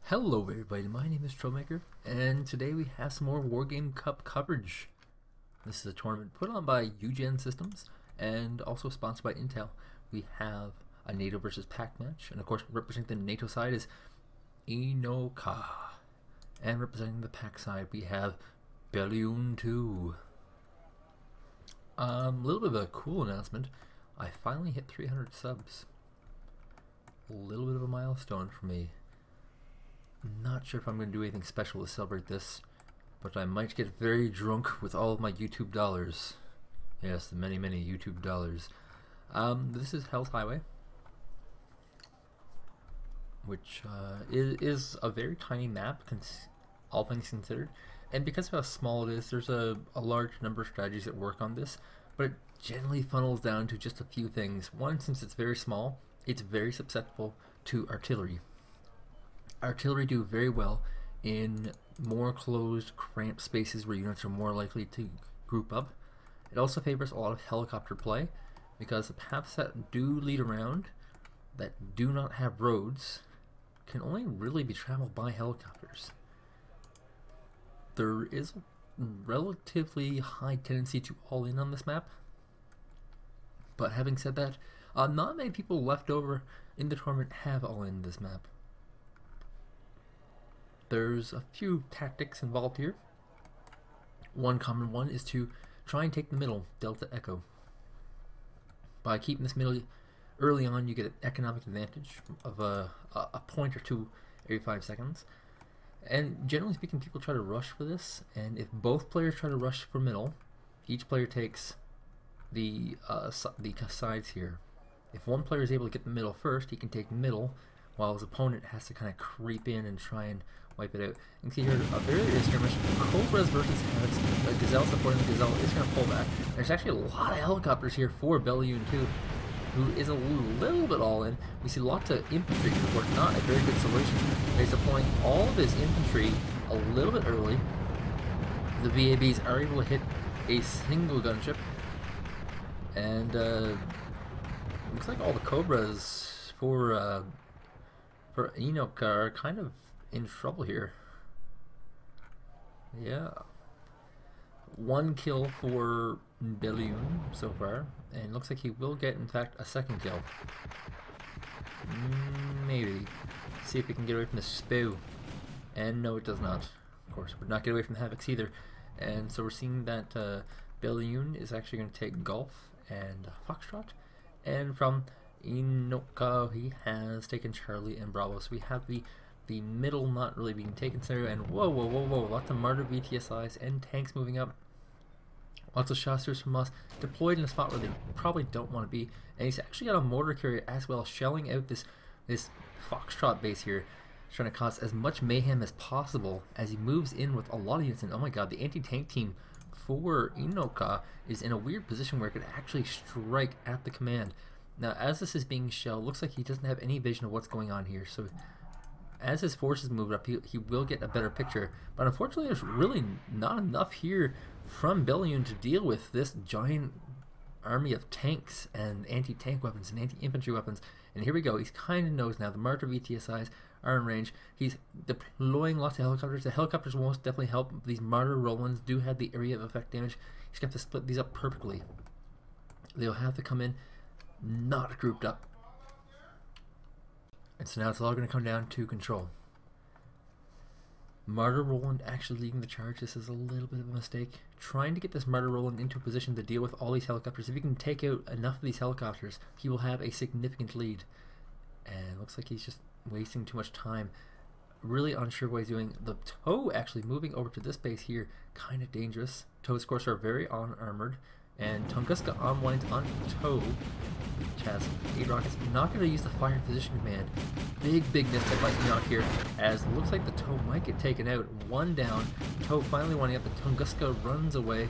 Hello everybody, my name is Troublemaker, and today we have some more Wargame Cup coverage. This is a tournament put on by UGen Systems and also sponsored by Intel. We have a NATO versus Pac match, and of course representing the NATO side is Enohka. And representing the Pac side we have Belly'lun2. A little bit of a cool announcement. I finally hit 300 subs. A little bit of a milestone for me. Not sure if I'm going to do anything special to celebrate this, but I might get very drunk with all of my YouTube dollars. Yes, the many YouTube dollars. This is Hell's Highway, which is a very tiny map, all things considered. And because of how small it is, there's a large number of strategies that work on this, but it generally funnels down to just a few things. One, since it's very small, it's very susceptible to artillery. Artillery do very well in more closed, cramped spaces where units are more likely to group up. It also favors a lot of helicopter play because the paths that do lead around that do not have roads can only really be traveled by helicopters. There is a relatively high tendency to all in on this map, but having said that, not many people left over in the tournament have all in this map. There's a few tactics involved here. One common one is to try and take the middle, Delta Echo. By keeping this middle early on, you get an economic advantage of a point or two every 5 seconds. And generally speaking, people try to rush for this, and if both players try to rush for middle, each player takes the sides here. If one player is able to get the middle first, he can take middle, while his opponent has to kind of creep in and try and wipe it out. You can see here a very early skirmish. Cobras versus Havocs. The Gazelle supporting the Gazelle is going to pull back. There's actually a lot of helicopters here for Belly'lun2, who is a little bit all in. We see lots of infantry, of course, not a very good solution. He's deploying all of his infantry a little bit early. The VABs are able to hit a single gunship, and looks like all the Cobras for Enohka are kind of in trouble here. Yeah. One kill for Belly'lun so far, and looks like he will get, in fact, a second kill. Maybe. See if we can get away from the Spew. And no, it does not. Of course, would not get away from the Havocs either. And so we're seeing that Belly'lun is actually going to take Golf and Foxtrot. And from Enohka, he has taken Charlie and Bravo. So we have the middle not really being taken through, and whoa, lots of Martyr VTSIs and tanks moving up. Lots of Shasters from us deployed in a spot where they probably don't want to be, and he's actually got a mortar carrier as well, shelling out this Foxtrot base here, trying to cause as much mayhem as possible as he moves in with a lot of units. And oh my god, the anti-tank team for Enohka is in a weird position where it could actually strike at the command. Now, as this is being shelled, looks like he doesn't have any vision of what's going on here, so as his forces move up, he will get a better picture. But unfortunately, there's really not enough here from Belly'lun to deal with this giant army of tanks and anti-tank weapons and anti-infantry weapons. And here we go, he's kind of knows now. The Martyr VTSIs are in range. He's deploying lots of helicopters. The helicopters will most definitely help. These Martyr Rolands do have the area of effect damage. He's got to split these up perfectly. They'll have to come in not grouped up. And so now it's all going to come down to control. Martyr Roland actually leading the charge. This is a little bit of a mistake. Trying to get this Martyr Roland into a position to deal with all these helicopters. If he can take out enough of these helicopters, he will have a significant lead. And it looks like he's just wasting too much time. Really unsure what he's doing. The TOW actually moving over to this base here, kind of dangerous. TOWs, of course, are very unarmored. And Tunguska on one on TOW, which has 8 rockets, not going to use the fire position command. Big mistake by Enoch here, as it looks like the TOW might get taken out. One down, TOW finally winding up, the Tunguska runs away.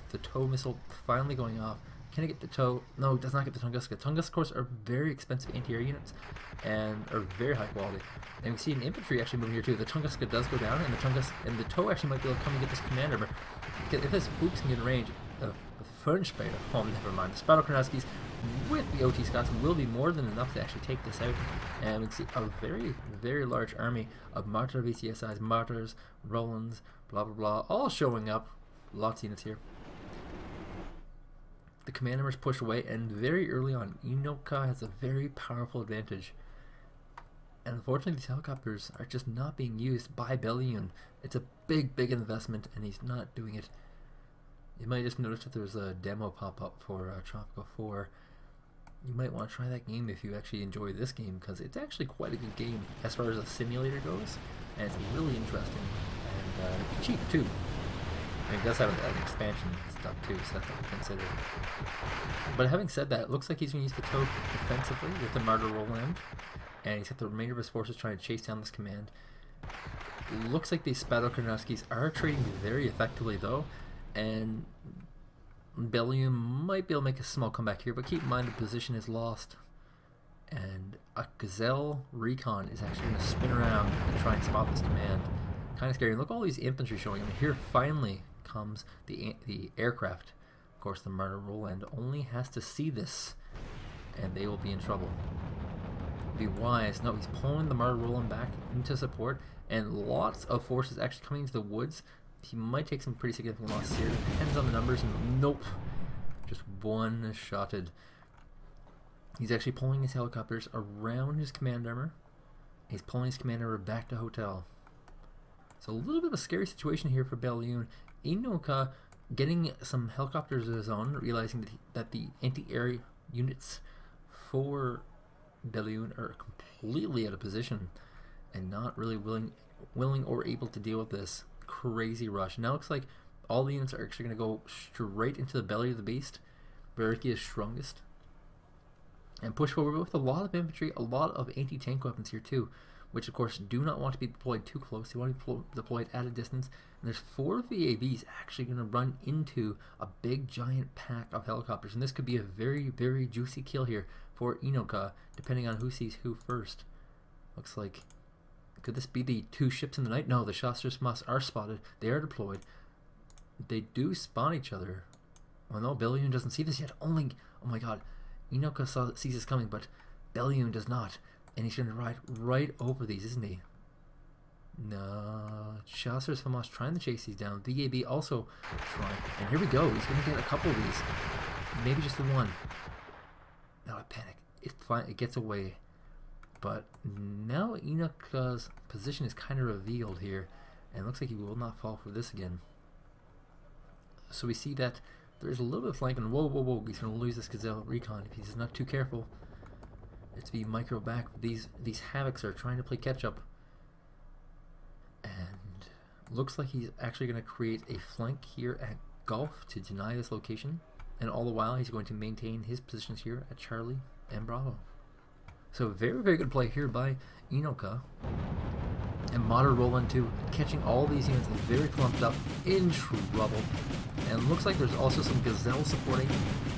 The TOW missile finally going off. Can I get the TOW? No, it does not get the Tunguska. Tunguska, of course, are very expensive anti-air units and are very high quality. And we see an infantry actually moving here too. The Tunguska does go down, and the TOW actually might be able to come and get this commander. But if this Fuchs can get in range of the French Beta, oh, never mind. The Spadokranowskis with the OT Scots will be more than enough to actually take this out. And we can see a very, very large army of Martyr VCSIs, Martyrs, Rolands, blah blah blah, all showing up. Lots of units here. The command numbers push away, and very early on, Enohka has a very powerful advantage. And unfortunately, these helicopters are just not being used by Belly'lun2. It's a big, big investment, and he's not doing it. You might just notice that there's a demo pop up for Tropical 4. You might want to try that game if you actually enjoy this game, because it's actually quite a good game as far as a simulator goes, and it's really interesting, and it's cheap too. I mean, it does have an expansion stuff too, so that's what we consider. But having said that, it looks like he's going to use the Toad defensively with the Martyr Roland, and he's got the remainder of his forces trying to chase down this command. Looks like these Spadokranowskis are trading very effectively though, and Belly'lun2 might be able to make a small comeback here, but keep in mind the position is lost. And a Gazelle Recon is actually going to spin around and try and spot this command. Kind of scary. And look at all these infantry showing. I mean, here finally comes the aircraft. Of course, the Martyr Roland only has to see this, and they will be in trouble. Be wise. No, he's pulling the Martyr Roland back into support, and lots of forces actually coming into the woods. He might take some pretty significant losses here. Depends on the numbers. And nope. Just one-shotted. He's actually pulling his helicopters around his command armor. He's pulling his command armor back to hotel. So a little bit of a scary situation here for Belly'lun2. Enohka getting some helicopters of his own, realizing that the anti-air units for Belly'lun2 are completely out of position and not really willing or able to deal with this crazy rush. Now it looks like all the units are actually going to go straight into the belly of the beast, where he is strongest, and push forward with a lot of infantry, a lot of anti-tank weapons here too, which of course do not want to be deployed too close. They want to be deployed at a distance. And there's 4 VAVs actually going to run into a big giant pack of helicopters, and this could be a very, very juicy kill here for Enohka, depending on who sees who first. Looks like, could this be the 2 ships in the night? No, the Chasseurs are spotted. They are deployed. They do spawn each other. Well, no, Belly'lun2 doesn't see this yet. Only, oh my god, Enohka sees this coming, but Belly'lun2 does not. And he's going to ride right over these, isn't he? No, Chasseurs trying to chase these down. VAB also trying. And here we go. He's going to get a couple of these. Maybe just the one. Now I panic. It gets away. But now Enohka's position is kind of revealed here, and it looks like he will not fall for this again. So we see that there's a little bit of flanking. Whoa, whoa, whoa! He's going to lose this Gazelle Recon if he's not too careful. It's the micro back. These Havocs are trying to play catch up, and looks like he's actually going to create a flank here at Gulf to deny this location, and all the while he's going to maintain his positions here at Charlie and Bravo. So very, very good play here by Enohka. And Martyr Roland2 catching all these units very clumped up, in trouble. And looks like there's also some Gazelle supporting.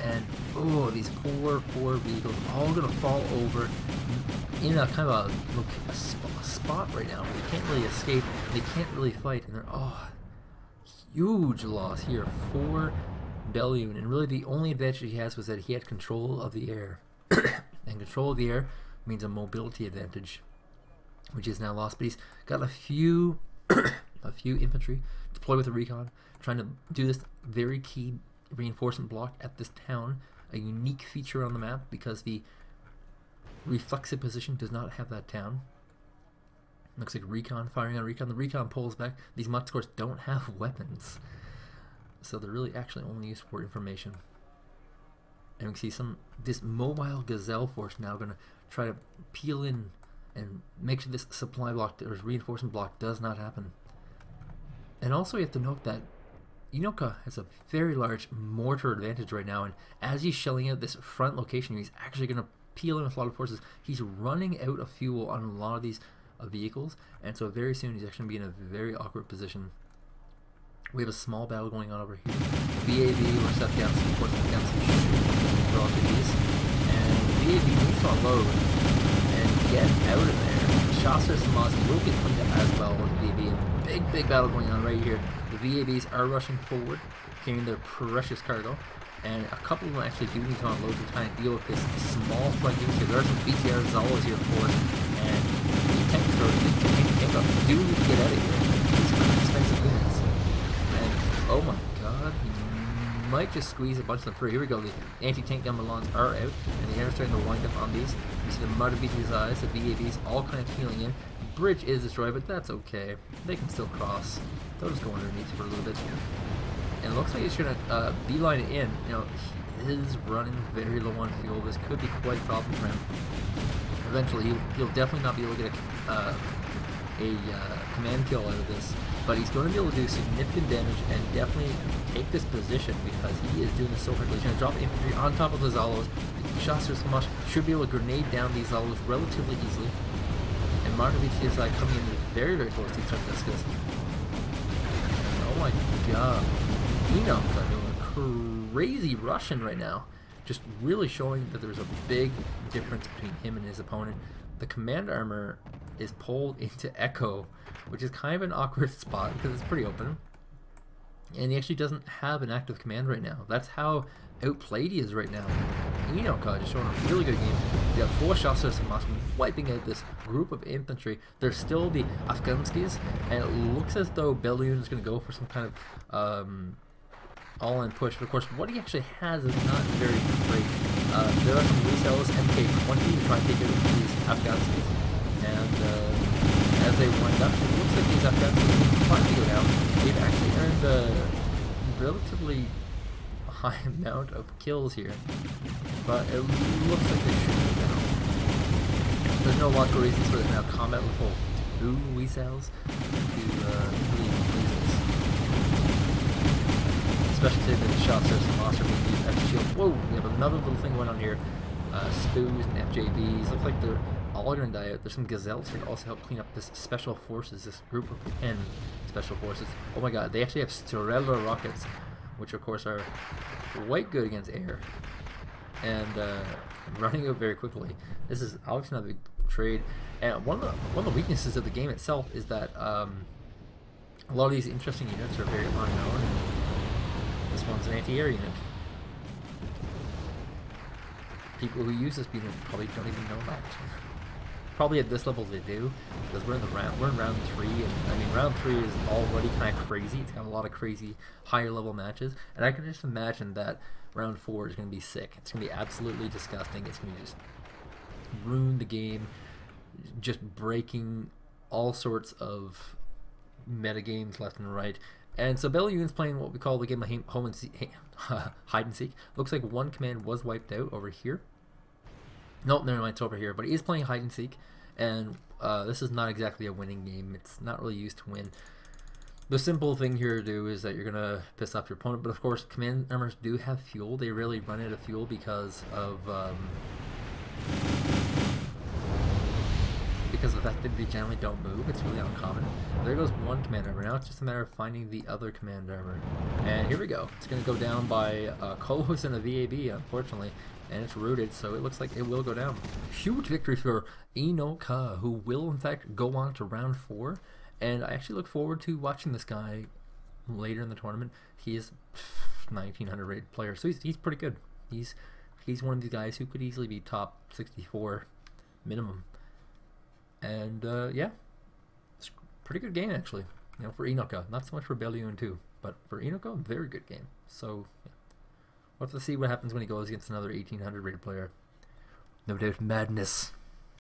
And oh, these poor vehicles all gonna fall over in a kind of a spot right now. They can't really escape. They can't really fight. And they're huge loss here for Belly'lun2. And really the only advantage he has was that he had control of the air. And control of the air means a mobility advantage, which is now lost. But he's got a few infantry deployed with a recon, trying to do this very key reinforcement block at this town, a unique feature on the map because the reflexive position does not have that town. Looks like recon firing on recon. The recon pulls back. These mutts, of course, don't have weapons, so they're really actually only used for information. And we can see this mobile Gazelle force now going to try to peel in and make sure this supply block or reinforcement block does not happen. And also you have to note that Enohka has a very large mortar advantage right now, and as he's shelling out this front location, he's actually going to peel in with a lot of forces. He's running out of fuel on a lot of these vehicles, and so very soon he's actually going to be in a very awkward position. We have a small battle going on over here. VAV or step down some forces down some relative ease, and VAV needs to unload and get out of there. Chasseurs will get cleaned up as well with VAV. Big battle going on right here. The VAVs are rushing forward, carrying their precious cargo, and a couple of them actually do need to unload to try and deal with this small flank unit here. There are some BTR Zalos here, of course, and the tank destroyers do need to get out of here. These are expensive units. And oh my god, he might just squeeze a bunch of them through. Here we go, the anti-tank gun Belly'lun2s are out, and the air starting to wind up on these. You see the mud of BTRs, the VAVs, all kind of peeling in. The bridge is destroyed, but that's okay. They can still cross. They'll just go underneath for a little bit. And it looks like he's going to beeline it in. You know, he is running very low on fuel. This could be quite a problem for him. Eventually, he'll definitely not be able to get a command kill out of this, but he's going to be able to do significant damage and definitely take this position because he is doing this so quickly. He's going to drop infantry on top of the Zalos. The Shastra Smash should be able to grenade down these Zalos relatively easily. And Marta BTSI coming in very, very close to each other. Oh my god. Enohka doing a crazy Russian right now. Just really showing that there's a big difference between him and his opponent. The command armor is pulled into Echo, which is kind of an awkward spot because it's pretty open. And he actually doesn't have an active command right now. That's how outplayed he is right now. Enohka just showing a really good game. You have 4 shots to Samas wiping out this group of infantry. There's still the Afghanskis, and it looks as though Belly'lun is going to go for some kind of all-in push. But of course, what he actually has is not very great. There are some resells, MK20, to try and take out these Afghanskis. And as they wind up, it looks like these Afghanskis will finally go down. They've actually earned a relatively high amount of kills here, but it looks like they should go down. There's no logical reasons for this now. Combat level 2 resells to really please this. Especially the shots there's some monster being used as a shield. Whoa, we have another little thing going on here. Spoos and FJBs. Look like they're all gonna die out. There's some gazelles here to also help clean up this special forces, this group of 10 special forces. Oh my god, they actually have Strela rockets, which of course are quite good against air. And running out very quickly. This is obviously not a big trade. And one of the weaknesses of the game itself is that a lot of these interesting units are very unknown. This one's an anti-air unit. People who use this unit probably don't even know that. Probably at this level they do, because we're in round 3, and I mean round 3 is already kind of crazy. It's got a lot of crazy higher level matches, and I can just imagine that round 4 is going to be sick. It's going to be absolutely disgusting. It's going to just ruin the game, just breaking all sorts of meta games left and right. And so Belly'lun's playing what we call the game of hide and seek. Looks like one command was wiped out over here. Nope, never mind, it's over here. But he is playing hide and seek, and this is not exactly a winning game. It's not really used to win. The simple thing here to do is that you're gonna piss off your opponent, but of course, command armors do have fuel. They really run out of fuel because of the fact that they generally don't move. It's really uncommon. There goes one command armor. Now it's just a matter of finding the other command armor. And here we go. It's gonna go down by Kolos and a VAB, unfortunately. And it's rooted, so it looks like it will go down. Huge victory for Enohka, who will in fact go on to round 4. And I actually look forward to watching this guy later in the tournament. He is 1900 rated player, so he's pretty good. He's one of these guys who could easily be top 64 minimum. And yeah, it's a pretty good game actually. You know, for Enohka, not so much for Belly'lun2, but for Enohka, very good game. So yeah. We'll have to see what happens when he goes against another 1800 rated player. No doubt madness.